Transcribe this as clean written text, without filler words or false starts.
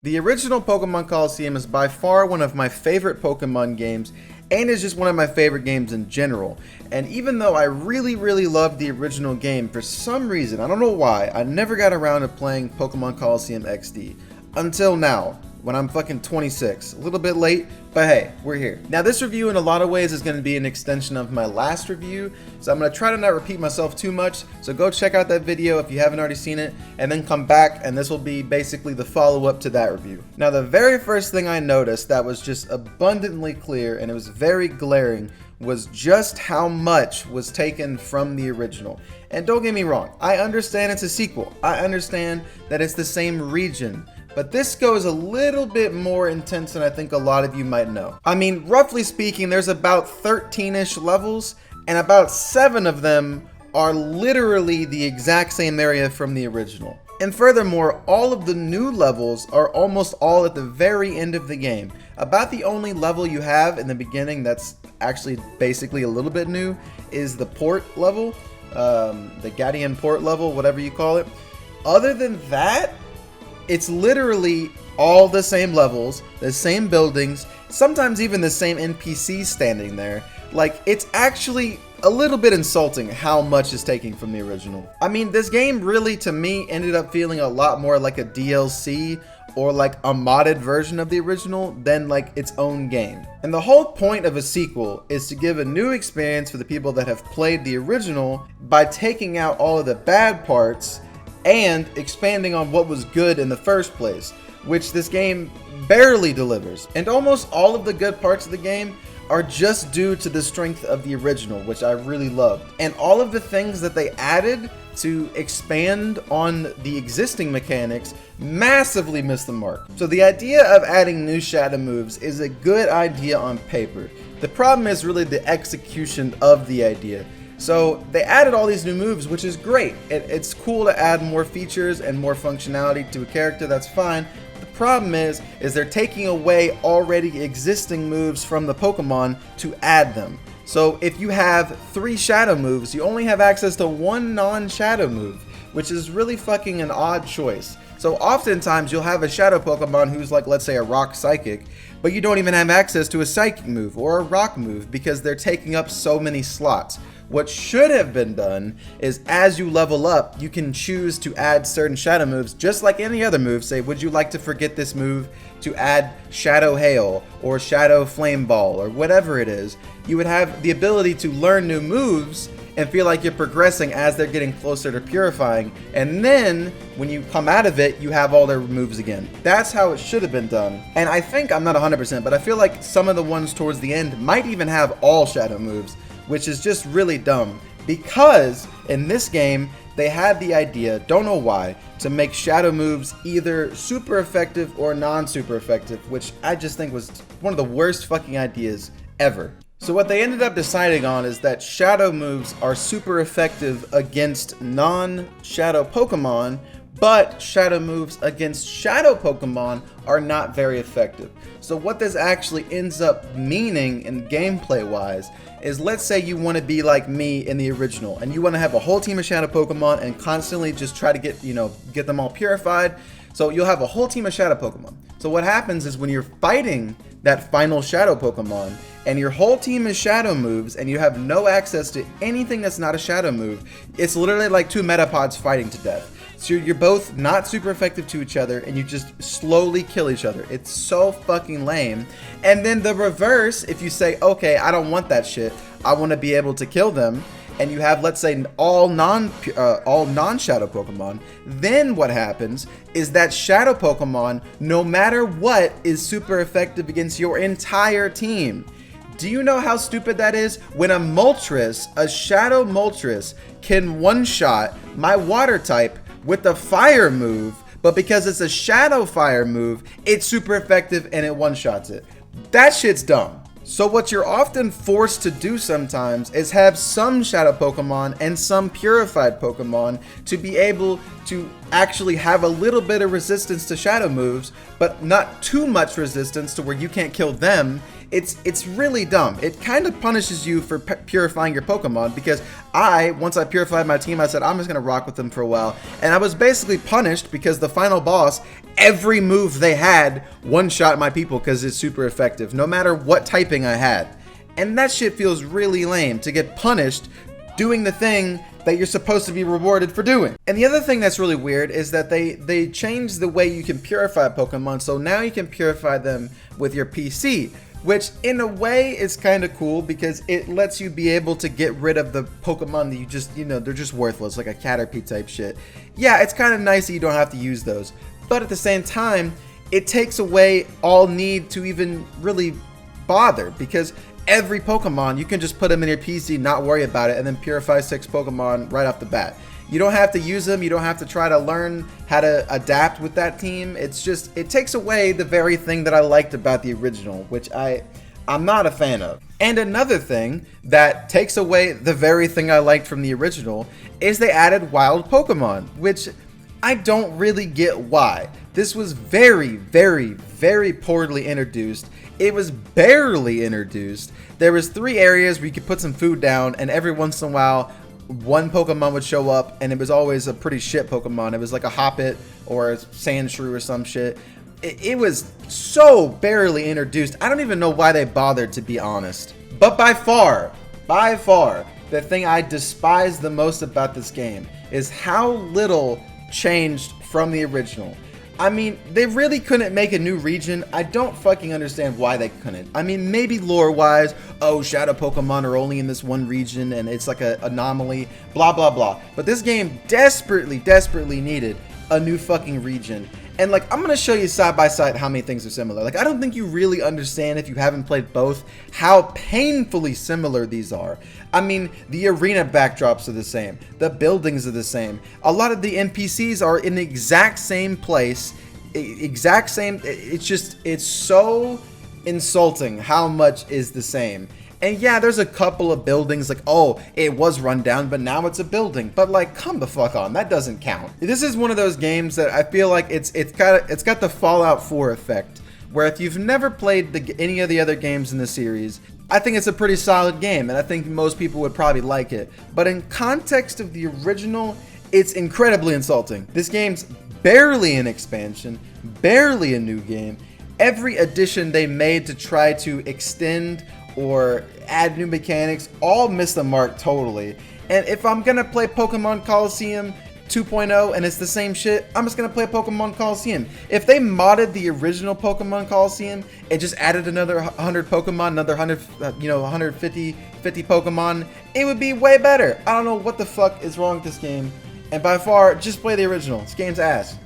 The original Pokémon Colosseum is by far one of my favorite Pokémon games, and is just one of my favorite games in general. And even though I really loved the original game, for some reason, I don't know why, I never got around to playing Pokémon Colosseum XD. Until now, when I'm fucking 26. A little bit late, but hey, we're here. Now this review in a lot of ways is going to be an extension of my last review, so I'm going to try to not repeat myself too much, so go check out that video if you haven't already seen it, and then come back and this will be basically the follow-up to that review. Now the very first thing I noticed that was just abundantly clear, and it was very glaring, was just how much was taken from the original. And don't get me wrong, I understand it's a sequel, I understand that it's the same region, but this goes a little bit more intense than I think a lot of you might know. I mean, roughly speaking, there's about 13-ish levels, and about 7 of them are literally the exact same area from the original. And furthermore, all of the new levels are almost all at the very end of the game. About the only level you have in the beginning that's actually basically a little bit new is the port level, the Gadian port level, whatever you call it. Other than that, it's literally all the same levels, the same buildings, sometimes even the same NPCs standing there. Like, it's actually a little bit insulting how much is taken from the original. I mean, this game really, to me, ended up feeling a lot more like a DLC or like a modded version of the original than like its own game. And the whole point of a sequel is to give a new experience for the people that have played the original by taking out all of the bad parts and expanding on what was good in the first place, which this game barely delivers. And almost all of the good parts of the game are just due to the strength of the original, which I really loved. And all of the things that they added to expand on the existing mechanics massively missed the mark. So the idea of adding new shadow moves is a good idea on paper. The problem is really the execution of the idea. So they added all these new moves, which is great. It's cool to add more features and more functionality to a character, that's fine. The problem is they're taking away already existing moves from the Pokemon to add them. So if you have 3 shadow moves, you only have access to 1 non-shadow move, which is really fucking an odd choice. So oftentimes you'll have a shadow Pokemon who's like, let's say, a rock psychic, but you don't even have access to a psychic move or a rock move because they're taking up so many slots. What should have been done is, as you level up, you can choose to add certain shadow moves just like any other move. Say, would you like to forget this move to add Shadow Hail or Shadow Flame Ball or whatever it is. You would have the ability to learn new moves and feel like you're progressing as they're getting closer to purifying, and then when you come out of it, you have all their moves again. That's how it should have been done. And I think, I'm not 100%, but I feel like some of the ones towards the end might even have all shadow moves, which is just really dumb, because in this game they had the idea, don't know why, to make shadow moves either super effective or non-super effective, which I just think was one of the worst fucking ideas ever. So what they ended up deciding on is that shadow moves are super effective against non-shadow Pokemon, but shadow moves against shadow Pokemon are not very effective. So what this actually ends up meaning in gameplay wise is, let's say you want to be like me in the original and you want to have a whole team of shadow Pokemon and constantly just try to get them all purified. So you'll have a whole team of shadow Pokemon. So what happens is, when you're fighting that final shadow Pokemon and your whole team is shadow moves and you have no access to anything that's not a shadow move, it's literally like 2 Metapods fighting to death. So you're both not super effective to each other and you just slowly kill each other. It's so fucking lame. And then the reverse, if you say, okay, I don't want that shit, I want to be able to kill them, and you have, let's say, all non-shadow Pokemon, then what happens is that shadow Pokemon, no matter what, is super effective against your entire team. Do you know how stupid that is? When a Moltres, a shadow Moltres, can one-shot my water type with the fire move, but because it's a shadow fire move, it's super effective and it one-shots it. That shit's dumb. So what you're often forced to do sometimes is have some shadow Pokemon and some purified Pokemon to be able to actually have a little bit of resistance to shadow moves, but not too much resistance to where you can't kill them. It's really dumb. It kind of punishes you for purifying your Pokemon, because once I purified my team, I said I'm just gonna rock with them for a while, and I was basically punished because the final boss, every move they had one-shot my people because it's super effective, no matter what typing I had. And that shit feels really lame, to get punished doing the thing that you're supposed to be rewarded for doing. And the other thing that's really weird is that they changed the way you can purify Pokemon, so now you can purify them with your PC, which in a way is kind of cool because it lets you be able to get rid of the Pokemon that you just, they're just worthless, like a Caterpie type shit. Yeah, it's kind of nice that you don't have to use those, but at the same time, it takes away all need to even really bother, because every Pokemon, you can just put them in your PC, not worry about it, and then purify 6 Pokemon right off the bat. You don't have to use them, you don't have to try to learn how to adapt with that team. It's just, it takes away the very thing that I liked about the original, which I'm not a fan of. And another thing that takes away the very thing I liked from the original is they added wild Pokemon, which I don't really get why. This was very, very, very poorly introduced. It was barely introduced. There was 3 areas where you could put some food down, and every once in a while, one Pokemon would show up, and it was always a pretty shit Pokemon. It was like a Hoppit or a Sandshrew or some shit. It was so barely introduced. I don't even know why they bothered, to be honest. But by far, the thing I despise the most about this game is how little changed from the original. I mean, they really couldn't make a new region. I don't fucking understand why they couldn't. I mean, maybe lore-wise, oh, shadow Pokemon are only in this one region and it's like an anomaly, blah, blah, blah. But this game desperately, desperately needed a new fucking region. And like, I'm gonna show you side by side how many things are similar. Like, I don't think you really understand, if you haven't played both, how painfully similar these are. I mean, the arena backdrops are the same. The buildings are the same. A lot of the NPCs are in the exact same place. Exact same. It's so insulting how much is the same. And yeah, there's a couple of buildings like, oh, it was run down, but now it's a building. But like, come the fuck on, that doesn't count. This is one of those games that I feel like it's got the Fallout 4 effect, where if you've never played any of the other games in the series, I think it's a pretty solid game, and I think most people would probably like it. But in context of the original, it's incredibly insulting. This game's barely an expansion, barely a new game. Every addition they made to try to extend or add new mechanics all miss the mark totally. And if I'm gonna play Pokémon Colosseum 2.0 and it's the same shit, I'm just gonna play Pokémon Colosseum. If they modded the original Pokémon Colosseum and just added another 100 Pokemon, another 100, 150 Pokemon, it would be way better. I don't know what the fuck is wrong with this game. And by far, just play the original. This game's ass.